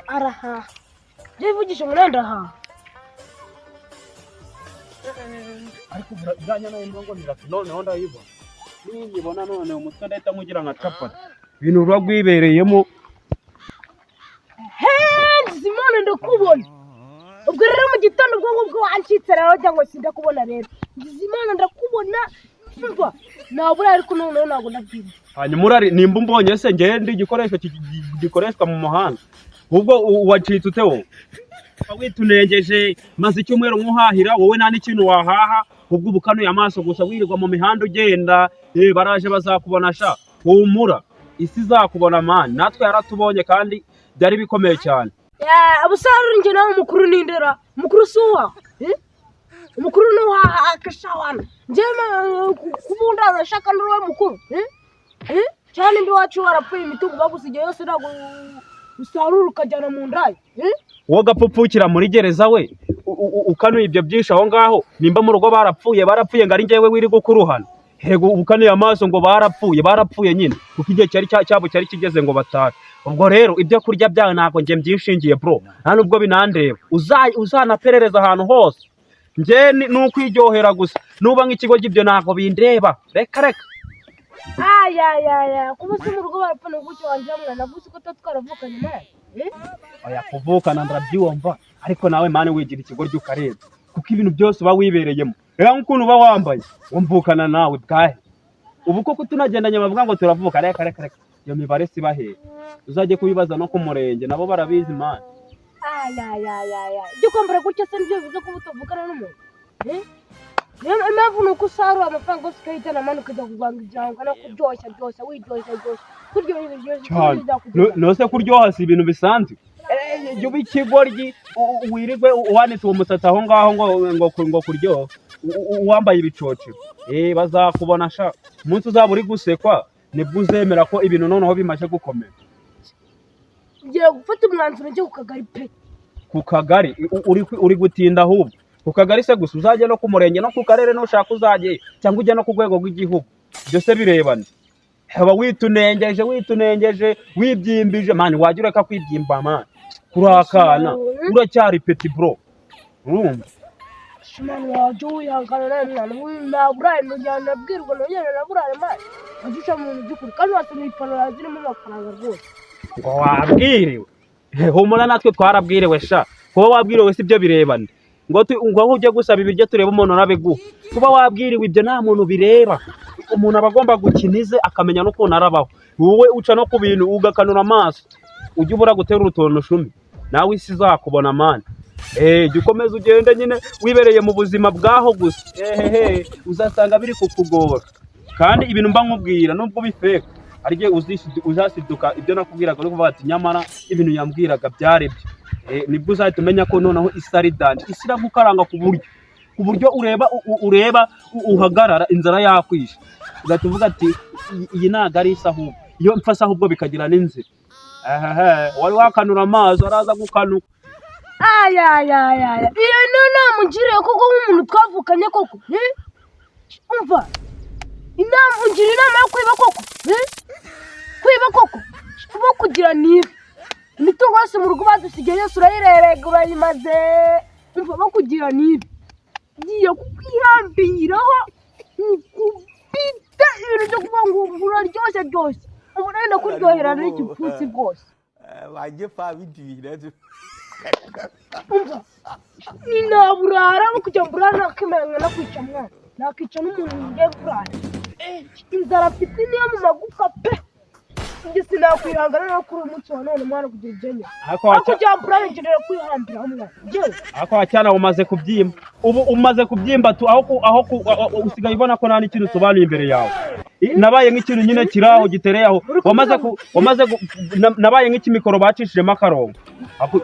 araha ndivugisha umurenda ha ariko burajyanye nayo ngo nirati noneho ndayibona niyibona none umutwe ndahita nkugira nka capati ibintu uragwibereyemo Simone ndakubona ubwo rero mu gitondo ubwo wancitse rero cyangwa sindakubona rero Simone ndakubona umva nabura ariko noneho ntabwo ndabwira hanyuma urari nimba umbonye se ngiye ndi igikoresho gikoreshwa mu muhanda ubwo wacitse utewo witunengeje maze icyumweru nkuhahira wowe nta n'ikintu wahaha ubwo ubukanuye amaso gusa wirirwa mu mihanda ugenda baraje bazakubona sha humura isi izakubona mani natwe yaratubonye kandi byari bikomeye cyane abusaruri njye nawe umukuru nindera umukuru suwa umukuru nuha akashawana njema kubunda ashaka n'uwe mukuru cyane mbi wacu warapfuye imitungo bagusigaye yose ntabwo usarura ukajyana mu ndayi wowe gapfupfukira muri gereza we ukanuye ibyo byinshi aho ngaho nimba mu rugo barapfuye ngo ari njyewe wiri gukuruhana hego ukanuye amaso ngo barapfuye nyine kuko igihe cyabo cyari kigeze ngo batahe ubwo rero ibyo kurya byawe ntabwo njye mbyishingiye bro nta nubwo binandeba uzanaperereza ahantu hose njye ni ukwiryohera gusa nuba nk'ikigo cy'ibyo ntabwo bindeba reka kuba se mu rugo barapfana gutyo wanjye mwana gusa ko twaravukanye nawe oya kuvukana ndabyumva ariko nawe mane wigira ikigo ry'ukareba kuko ibintu byose uba wibereyemo reka nk'ukuntu uba wambaye wumvukana nawe bwahe ubu koko tunagendanye bavuga ngo turavuka reka iyo mibare siba hehe uzajye kubibaza no ku murenge nabo barabizi mane ibyo kwambara gutya se nibyo bivuze ko utavukana n'umuntu impamvu ni uko usarura amafaranga yose ukahitana mani ukajya kugwanga ijambo no kuryoshya wiryoshya nose kuryoha si ibintu bisanzwe jya uba ikigoryi wirirwe wanitse uwo musatsi aho ngaho ngo kuryoha wambaye ibicocero bazakubona sha umunsi uzaba uri gusekwa nibwo uzemera ko ibintu noneho bimaze gukomera ngiye gufata umwanzuro njye ku kagari pe ku kagari uri gutinda ahubwo ku kagari se gusa uzajya no ku murenge no ku karere nushaka uzajye cyangwa ujya no ku rwego rw'igihugu byose birebana haba witunengeje wibyimbije mani wajya ureka kwibyimba mani kurakana uracyari peti bro urumva mani wajya wihangana nawe mwana naburaye nujyana nabwirwa nongera naburaye mani wajya uca mu bintu by'ukuri kandi wasomye ipantaro zirimo amafaranga rwose ngo wabwiriwe humura natwe twarabwiriwe sha kuba wabwiriwe si byo birebana ngo aho ujya gusaba ibiryo tureba umuntu arabiguha kuba wabwiriwe ibyo nta muntu bireba umuntu aba agomba gukina ize akamenya n'ukuntu arabaho wowe uca no ku bintu ugakanura amaso ujya ubura gutera urutono shumi nawe isi izakubona mani jya ukomeza ugende nyine wibereye mu buzima bwaho gusa uzasanga biri kukugora kandi ibintu mba nkubwira nubwo bifeka hari igihe uzasiduka ibyo nakubwiraga no kuvuga ati nyamara ibintu yambwiraga byarebye nibwo uzahita umenya ko noneho isi ari danje isi iragukaranga ku buryo ureba uhagarara inzara yakwishe ugahita uvuga ati iyi ntabwo ari isi ahubwo iyo mfashe ahubwo bikagira n'inzira wari wakanura amazi araza gukanuka iyo niyo nama ungiriye koko nk'umuntu twavukanye koko umva ungira inama yo kwiba koko bo kugira niba imitungo yose mu rugo badusigaye yose urayirerega urayimaze umva bo kugira niba ngiye kukwihambiraho nkubita ibintu byo kuvuga ngo uraryoshye ubu nawe ndakuryohera n'igipfunsi rwose wajye fabidira umva ninaburara bo kugira ngo urare nakemeranya no kwica mwana nakica n'umuntu ngiye kurara inzara mfite niyo mu magufwa pe njye sinakwihangana no kuri umunsi wa none mwana kugira ugende aho kugira ngo urare ngenera kwihambira hamwe njyewe ako wacyana umaze kubyimba ubu umaze kubyimba aho usigaye ubona ko nta n'ikintu usobanuye imbere yawe nabaye nk'ikintu nyine kiraho gitereye aho nabaye nk'ikimikoro bacishijemo akarongo ako